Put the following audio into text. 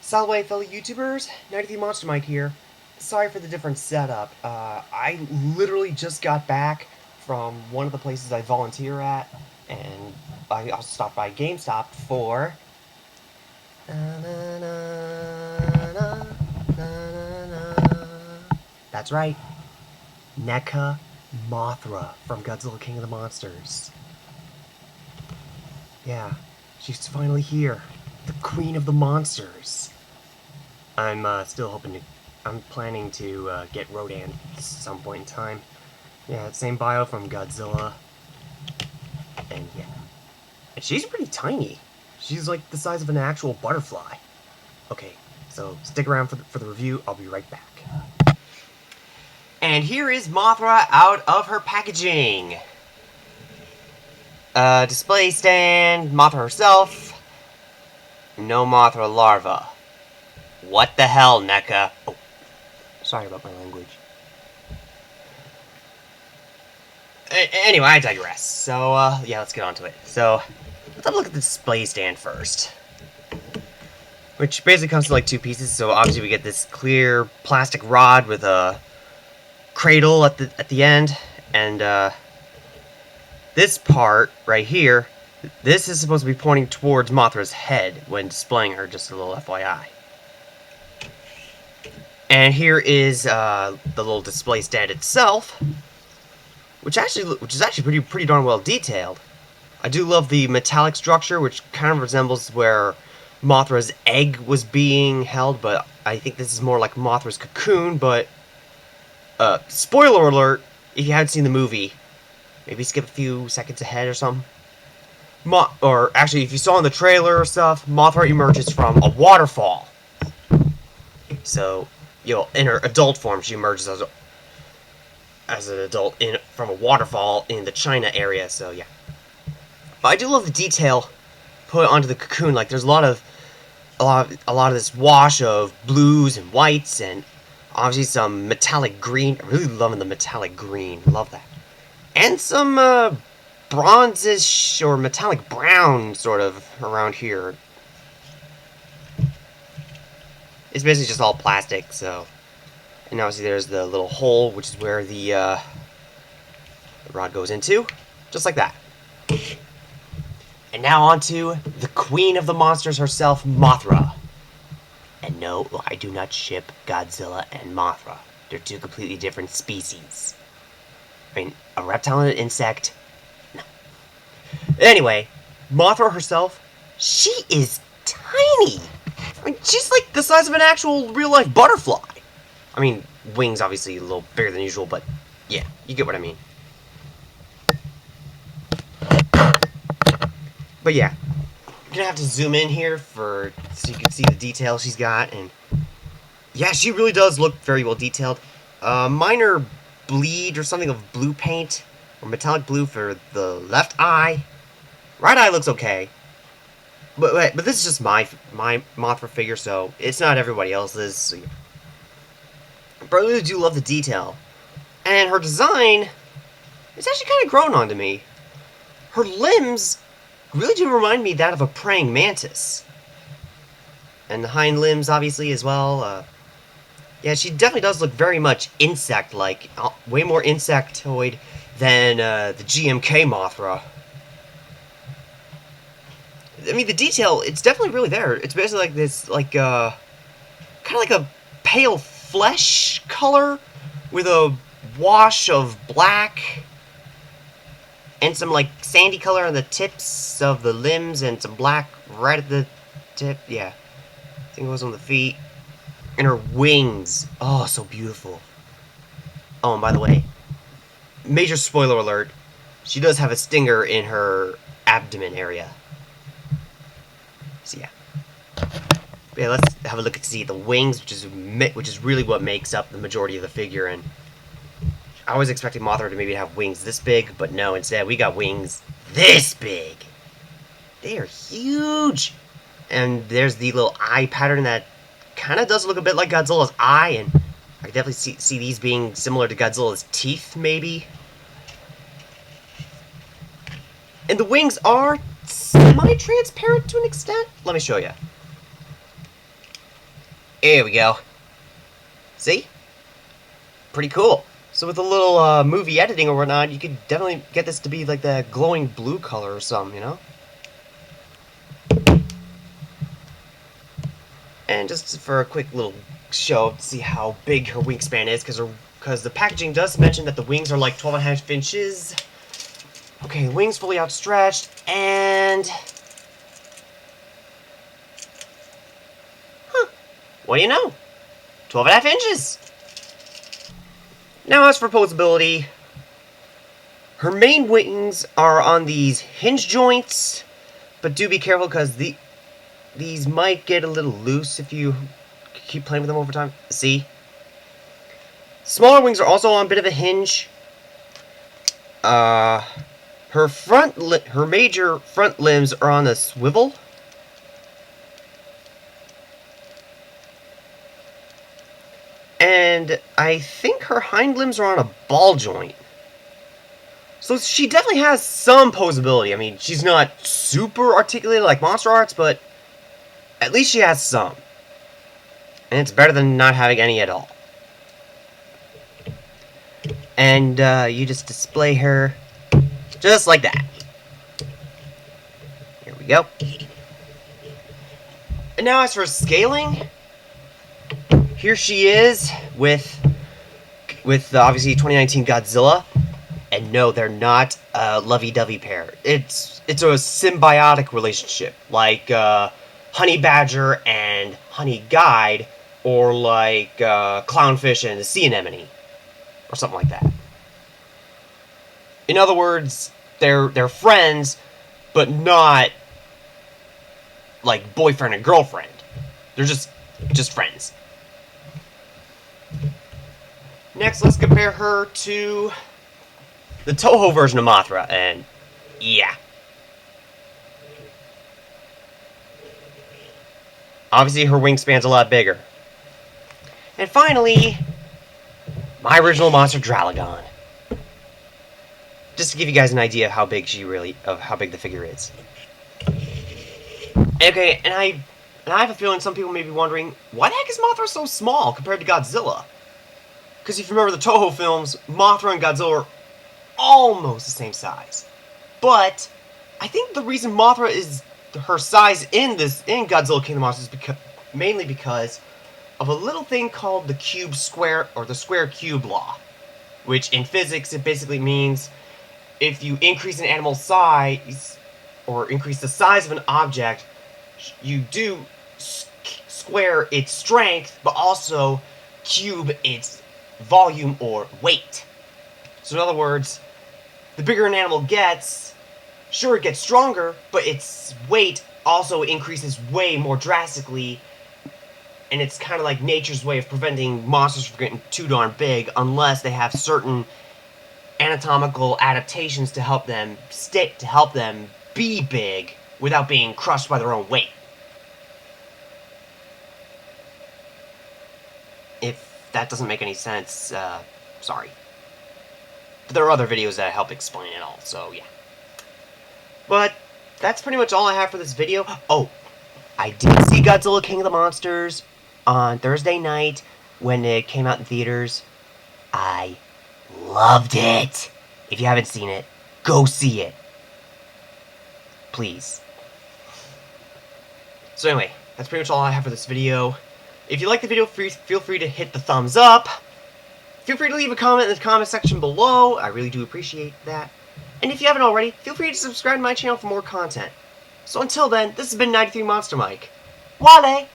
Salve, fellow YouTubers, NECA Mothra here. Sorry for the different setup. I literally just got back from one of the places I volunteer at, and I also stopped by Gamestop for... That's right, NECA Mothra from Godzilla King of the Monsters. Yeah, she's finally here. The Queen of the Monsters. I'm still hoping to... I'm planning to get Rodan at some point in time. Yeah, same bio from Godzilla. And yeah. And she's pretty tiny. She's like the size of an actual butterfly. Okay, so stick around for the review. I'll be right back. And here is Mothra out of her packaging. Display stand, Mothra herself. No Mothra larva. What the hell, NECA? Oh, sorry about my language. Anyway, I digress. So, yeah, let's get on to it. So, let's have a look at the display stand first. Which basically comes to like two pieces. So obviously we get this clear plastic rod with a cradle at the end, and this part right here, this is supposed to be pointing towards Mothra's head when displaying her. Just a little FYI. And here is the little display stand itself, which is actually pretty darn well detailed. I do love the metallic structure, which kind of resembles where Mothra's egg was being held, but I think this is more like Mothra's cocoon. But spoiler alert, if you haven't seen the movie, maybe skip a few seconds ahead or something. Or actually, if you saw in the trailer or stuff, Mothra emerges from a waterfall. So, you know, in her adult form, she emerges as an adult from a waterfall in the China area. So yeah, but I do love the detail put onto the cocoon. Like, there's a lot of this wash of blues and whites, and obviously some metallic green. I'm really loving the metallic green. Love that, and some bronzish or metallic brown sort of around here. It's basically just all plastic, so. And obviously there's the little hole, which is where the rod goes into. Just like that. And now on to the Queen of the Monsters herself, Mothra. And no, I do not ship Godzilla and Mothra. They're two completely different species. I mean, a reptile and an insect? No. Anyway, Mothra herself, she is tiny! I mean, she's like the size of an actual real-life butterfly. I mean, wings obviously a little bigger than usual, but yeah, you get what I mean. But yeah, I'm gonna have to zoom in here so you can see the detail she's got, and yeah, she really does look very well detailed. Minor bleed or something of blue paint, or metallic blue for the left eye. Right eye looks okay. But this is just my Mothra figure, so it's not everybody else's. So yeah. But I really do love the detail. And her design is actually kind of grown onto me. Her limbs really do remind me that of a praying mantis. And the hind limbs, obviously, as well. Yeah, she definitely does look very much insect-like. Way more insectoid than the GMK Mothra. I mean, the detail, it's definitely really there. It's basically like this, like, kind of like a pale flesh color with a wash of black and some, like, sandy color on the tips of the limbs and some black right at the tip. Yeah. I think it was on the feet. And her wings. Oh, so beautiful. Oh, and by the way, major spoiler alert, she does have a stinger in her abdomen area. So yeah. But yeah, let's have a look at see the wings, which is really what makes up the majority of the figure. And I was expecting Mothra to maybe have wings this big, but no, instead we got wings this big. They are huge. And there's the little eye pattern that kind of does look a bit like Godzilla's eye, and I can definitely see these being similar to Godzilla's teeth, maybe. And the wings are semi-transparent to an extent. Let me show you. Here we go. See? Pretty cool. So with a little movie editing or whatnot, you could definitely get this to be like the glowing blue color or something, you know? And just for a quick little show to see how big her wingspan is, because the packaging does mention that the wings are like 12.5 inches. Okay, wings fully outstretched, and... Huh. What do you know? 12.5 inches! Now as for posability, her main wings are on these hinge joints, but do be careful because these might get a little loose if you keep playing with them over time. See? Smaller wings are also on a bit of a hinge. Her major front limbs are on a swivel. And I think her hind limbs are on a ball joint. So she definitely has some posability. I mean, she's not super articulated like Monster Arts, but at least she has some. And it's better than not having any at all. And you just display her just like that. Here we go. And now as for scaling, here she is with obviously 2019 Godzilla. And no, they're not a lovey-dovey pair. It's a symbiotic relationship, like Honey Badger and Honey Guide, or like Clownfish and the Sea Anemone, or something like that. In other words, they're friends, but not like boyfriend and girlfriend. They're just friends. Next, let's compare her to the Toho version of Mothra, and yeah. Obviously, her wingspan's a lot bigger. And finally, my original monster, Dralagon. Just to give you guys an idea of how big the figure is. Okay, and I have a feeling some people may be wondering, why the heck is Mothra so small compared to Godzilla? Because if you remember the Toho films, Mothra and Godzilla are almost the same size. But I think the reason Mothra is her size in Godzilla King of the Monsters is mainly because of a little thing called the cube square, or the square cube law, which in physics it basically means if you increase an animal's size, or increase the size of an object, you do square its strength, but also cube its volume or weight. So in other words, the bigger an animal gets, sure, it gets stronger, but its weight also increases way more drastically, and it's kind of like nature's way of preventing monsters from getting too darn big, unless they have certain anatomical adaptations to help them be big without being crushed by their own weight. If that doesn't make any sense, sorry. But there are other videos that help explain it all, so yeah. But that's pretty much all I have for this video. Oh, I did see Godzilla King of the Monsters on Thursday night when it came out in theaters. I loved it. If you haven't seen it, go see it. Please. So anyway, that's pretty much all I have for this video. If you like the video, feel free to hit the thumbs up. Feel free to leave a comment in the comment section below. I really do appreciate that. And if you haven't already, feel free to subscribe to my channel for more content. So until then, this has been 93 Monster Mike. Wale!